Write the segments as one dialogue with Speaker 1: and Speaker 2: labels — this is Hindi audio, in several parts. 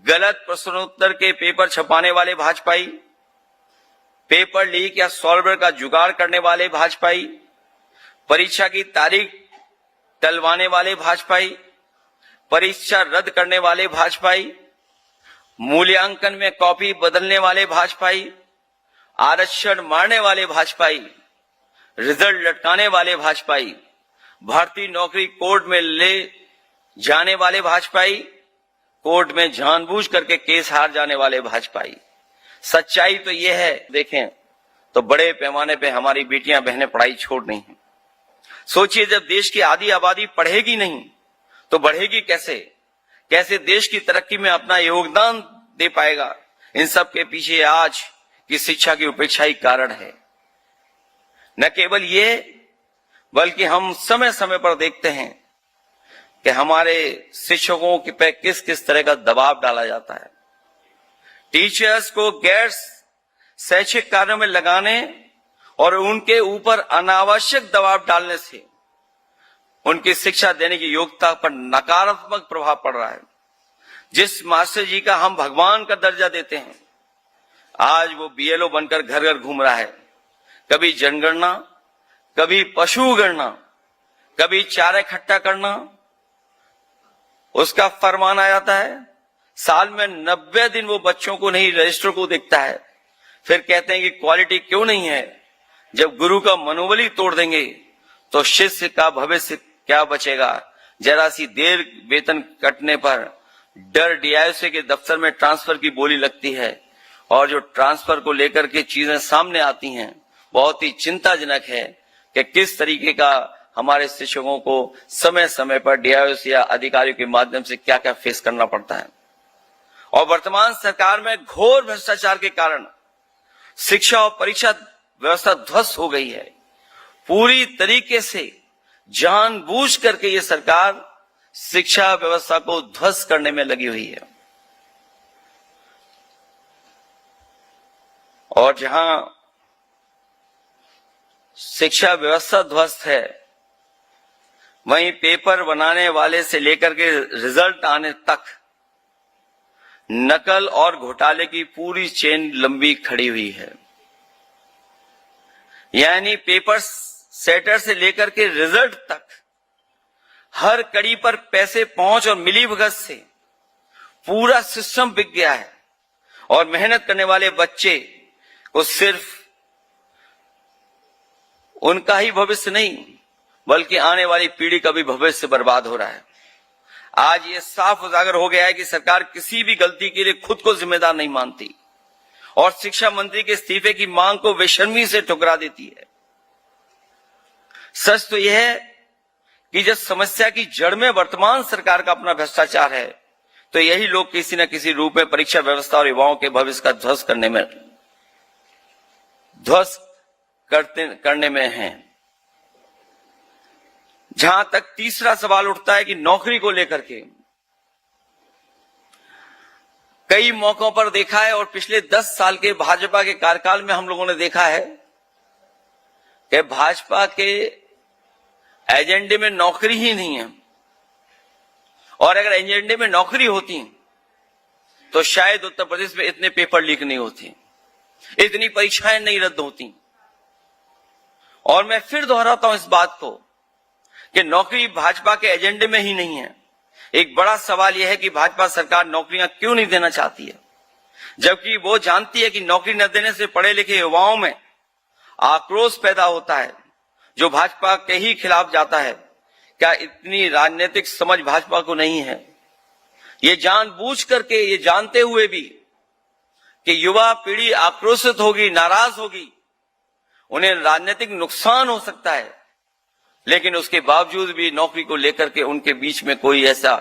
Speaker 1: गलत प्रश्नोत्तर के पेपर छपाने वाले भाजपाई, पेपर लीक या सॉल्वर का जुगाड़ करने वाले भाजपाई, परीक्षा की तारीख टलवाने वाले भाजपाई, परीक्षा रद्द करने वाले भाजपाई, मूल्यांकन में कॉपी बदलने वाले भाजपाई, आरक्षण मारने वाले भाजपाई, रिजल्ट लटकाने वाले भाजपाई, भर्ती नौकरी कोर्ट में ले जाने वाले भाजपाई, कोर्ट में जानबूझ करके केस हार जाने वाले भाजपाई। सच्चाई तो यह है, देखें तो बड़े पैमाने पे हमारी बेटियां बहनें पढ़ाई छोड़ रही हैं। सोचिए, जब देश की आधी आबादी पढ़ेगी नहीं तो बढ़ेगी कैसे? कैसे देश की तरक्की में अपना योगदान दे पाएगा? इन सब के पीछे आज की शिक्षा की उपेक्षा ही कारण है। न केवल ये, बल्कि हम समय समय पर देखते हैं कि हमारे शिक्षकों पे किस किस तरह का दबाव डाला जाता है। टीचर्स को गैर शैक्षिक कार्यों में लगाने और उनके ऊपर अनावश्यक दबाव डालने से उनकी शिक्षा देने की योग्यता पर नकारात्मक प्रभाव पड़ रहा है। जिस मास्टर जी का हम भगवान का दर्जा देते हैं, आज वो बीएलओ बनकर घर घर घूम रहा है। कभी जनगणना, कभी पशु गणना, कभी चारा इकट्ठा करना, उसका फरमान आ जाता है। साल में 90 दिन वो बच्चों को नहीं, रजिस्टर को देखता है। फिर कहते हैं कि क्वालिटी क्यों नहीं है। जब गुरु का मनोबल ही तोड़ देंगे तो शिष्य का भविष्य क्या बचेगा? जरा सी देर वेतन कटने पर डर डीआईओ के दफ्तर में ट्रांसफर की बोली लगती है, और जो ट्रांसफर को लेकर के चीजें सामने आती हैं, बहुत ही चिंताजनक है कि किस तरीके का हमारे शिक्षकों को समय समय पर डीआईओ या अधिकारियों के माध्यम से क्या क्या फेस करना पड़ता है। और वर्तमान सरकार में घोर भ्रष्टाचार के कारण शिक्षा और परीक्षा व्यवस्था ध्वस्त हो गई है। पूरी तरीके से जानबूझ करके ये सरकार शिक्षा व्यवस्था को ध्वस्त करने में लगी हुई है। और जहां शिक्षा व्यवस्था ध्वस्त है, वहीं पेपर बनाने वाले से लेकर के रिजल्ट आने तक नकल और घोटाले की पूरी चेन लंबी खड़ी हुई है। यानी पेपर सेटर से लेकर के रिजल्ट तक हर कड़ी पर पैसे पहुंच और मिलीभगत से पूरा सिस्टम बिक गया है, और मेहनत करने वाले बच्चे को सिर्फ उनका ही भविष्य नहीं, बल्कि आने वाली पीढ़ी का भी भविष्य बर्बाद हो रहा है। आज ये साफ उजागर हो गया है कि सरकार किसी भी गलती के लिए खुद को जिम्मेदार नहीं मानती और शिक्षा मंत्री के इस्तीफे की मांग को बेशर्मी से ठुकरा देती है। सच तो यह है कि जब समस्या की जड़ में वर्तमान सरकार का अपना भ्रष्टाचार है, तो यही लोग किसी न किसी रूप में परीक्षा व्यवस्था और युवाओं के भविष्य का ध्वस्त करने में हैं। जहां तक तीसरा सवाल उठता है कि नौकरी को लेकर के, कई मौकों पर देखा है और पिछले 10 साल के भाजपा के कार्यकाल में हम लोगों ने देखा है कि भाजपा के एजेंडे में नौकरी ही नहीं है। और अगर एजेंडे में नौकरी होती तो शायद उत्तर प्रदेश में इतने पेपर लीक नहीं होते, इतनी परीक्षाएं नहीं रद्द होती। और मैं फिर दोहराता हूं इस बात को कि नौकरी भाजपा के एजेंडे में ही नहीं है। एक बड़ा सवाल यह है कि भाजपा सरकार नौकरियां क्यों नहीं देना चाहती है, जबकि वो जानती है कि नौकरी न देने से पढ़े लिखे युवाओं में आक्रोश पैदा होता है, जो भाजपा के ही खिलाफ जाता है। क्या इतनी राजनीतिक समझ भाजपा को नहीं है? ये जानबूझ करके, ये जानते हुए भी कि युवा पीढ़ी आक्रोशित होगी, नाराज होगी, उन्हें राजनीतिक नुकसान हो सकता है, लेकिन उसके बावजूद भी नौकरी को लेकर के उनके बीच में कोई ऐसा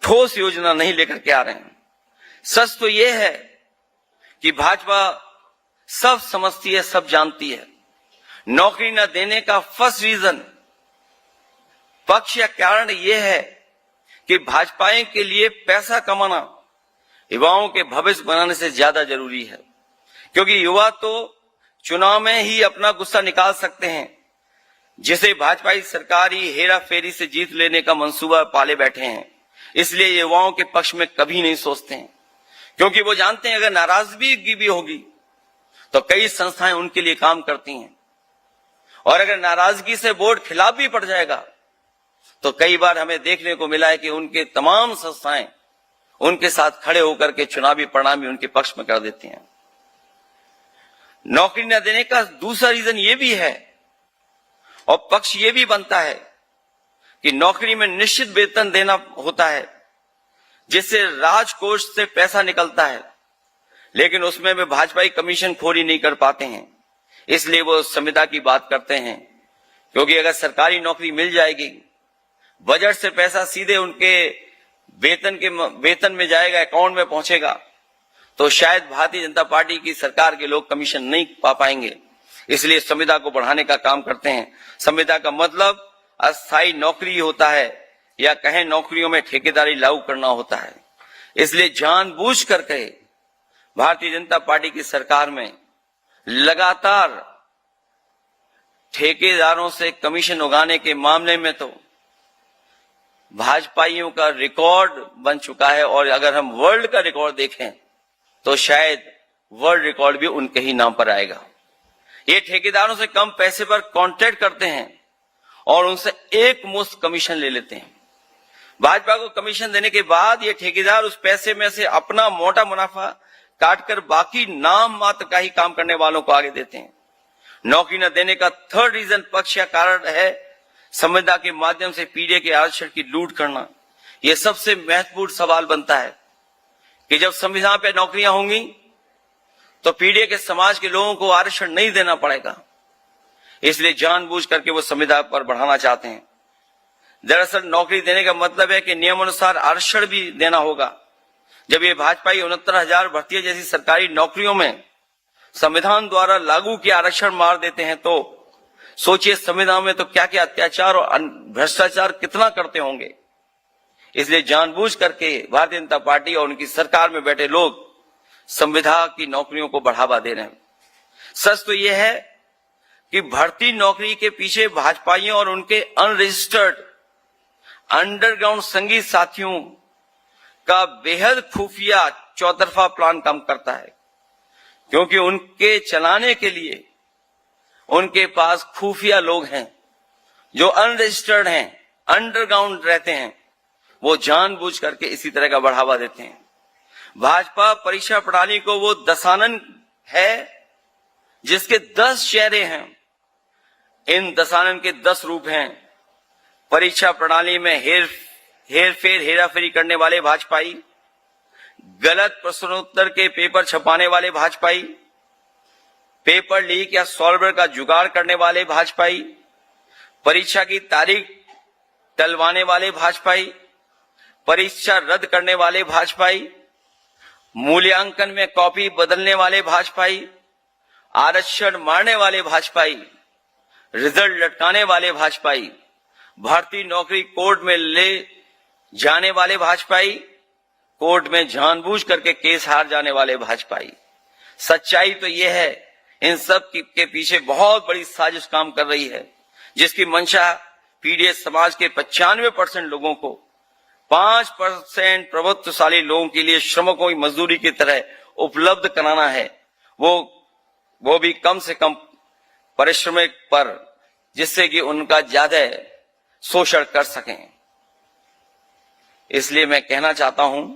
Speaker 1: ठोस योजना नहीं लेकर के आ रहे हैं। सच तो यह है कि भाजपा सब समझती है, सब जानती है। नौकरी न देने का फर्स्ट रीजन, पक्ष या कारण यह है कि भाजपाई के लिए पैसा कमाना युवाओं के भविष्य बनाने से ज्यादा जरूरी है, क्योंकि युवा तो चुनाव में ही अपना गुस्सा निकाल सकते हैं, जिसे भाजपाई सरकार ही हेरा फेरी से जीत लेने का मंसूबा पाले बैठे हैं। इसलिए ये युवाओं के पक्ष में कभी नहीं सोचते हैं, क्योंकि वो जानते हैं अगर नाराजगी भी होगी तो कई संस्थाएं उनके लिए काम करती हैं, और अगर नाराजगी से बोर्ड खिलाफ भी पड़ जाएगा तो कई बार हमें देखने को मिला है कि उनके तमाम संस्थाएं उनके साथ खड़े होकर के चुनावी परिणाम भी उनके पक्ष में कर देती हैं। नौकरी न देने का दूसरा रीजन ये भी है और पक्ष ये भी बनता है कि नौकरी में निश्चित वेतन देना होता है जिससे राजकोष से पैसा निकलता है, लेकिन उसमें वे भाजपाई कमीशन खोरी नहीं कर पाते हैं, इसलिए वो संविदा की बात करते हैं। क्योंकि अगर सरकारी नौकरी मिल जाएगी, बजट से पैसा सीधे उनके वेतन में जाएगा, अकाउंट में पहुंचेगा, तो शायद भारतीय जनता पार्टी की सरकार के लोग कमीशन नहीं पा पाएंगे, इसलिए संविदा को बढ़ाने का काम करते हैं। संविदा का मतलब अस्थायी नौकरी होता है या कहें नौकरियों में ठेकेदारी लागू करना होता है। इसलिए जानबूझ करके भारतीय जनता पार्टी की सरकार में लगातार ठेकेदारों से कमीशन उगाने के मामले में तो भाजपाइयों का रिकॉर्ड बन चुका है, और अगर हम वर्ल्ड का रिकॉर्ड देखें तो शायद वर्ल्ड रिकॉर्ड भी उनके ही नाम पर आएगा। ये ठेकेदारों से कम पैसे पर कॉन्ट्रैक्ट करते हैं और उनसे एक मुश्त कमीशन ले लेते हैं। भाजपा को कमीशन देने के बाद ये ठेकेदार उस पैसे में से अपना मोटा मुनाफा काटकर बाकी नाम मात्र का ही काम करने वालों को आगे देते हैं। नौकरी न देने का थर्ड रीजन पक्ष या कारण है संविदा के माध्यम से पीडीए के आरक्षण की लूट करना। यह सबसे महत्वपूर्ण सवाल बनता है कि जब संविधान पे नौकरियां होंगी तो पीडीए के समाज के लोगों को आरक्षण नहीं देना पड़ेगा, इसलिए जानबूझ करके वो संविदा पर बढ़ाना चाहते हैं। दरअसल नौकरी देने का मतलब है कि नियमानुसार आरक्षण भी देना होगा। जब ये भाजपाई 69,000 भर्तियां जैसी सरकारी नौकरियों में संविधान द्वारा लागू किया आरक्षण मार देते हैं तो सोचिए संविधान में तो क्या क्या अत्याचार और भ्रष्टाचार कितना करते होंगे। इसलिए जानबूझ करके भारतीय जनता पार्टी और उनकी सरकार में बैठे लोग संविधान की नौकरियों को बढ़ावा दे रहे हैं। सच तो यह है कि भर्ती नौकरी के पीछे भाजपाइयों और उनके अनरजिस्टर्ड अंडरग्राउंड संगीत साथियों का बेहद खुफिया चौतरफा प्लान काम करता है, क्योंकि उनके चलाने के लिए उनके पास खुफिया लोग हैं जो अनरजिस्टर्ड हैं, अंडरग्राउंड रहते हैं। वो जानबूझ करके इसी तरह का बढ़ावा देते हैं। भाजपा परीक्षा प्रणाली को वो दशानन है जिसके 10 चेहरे हैं। इन दशानन के 10 रूप हैं। परीक्षा प्रणाली में हेरफेर हेराफेरी करने वाले भाजपाई, गलत प्रश्नोत्तर के पेपर छपाने वाले भाजपाई, पेपर लीक या सॉल्वर का जुगाड़ करने वाले भाजपाई, परीक्षा की तारीख टलवाने वाले भाजपाई, परीक्षा रद्द करने वाले भाजपाई, मूल्यांकन में कॉपी बदलने वाले भाजपाई, आरक्षण मारने वाले भाजपाई, रिजल्ट लटकाने वाले भाजपाई, भर्ती नौकरी कोर्ट में ले जाने वाले भाजपाई, कोर्ट में जानबूझ करके केस हार जाने वाले भाजपाई। सच्चाई तो यह है इन सब के पीछे बहुत बड़ी साजिश काम कर रही है, जिसकी मंशा पीडीए समाज के 95% लोगों को 5% प्रभुत्वशाली लोगों के लिए श्रमिकों की मजदूरी की तरह उपलब्ध कराना है, वो भी कम से कम परिश्रमिक पर, जिससे कि उनका ज्यादा शोषण कर सकें। इसलिए मैं कहना चाहता हूं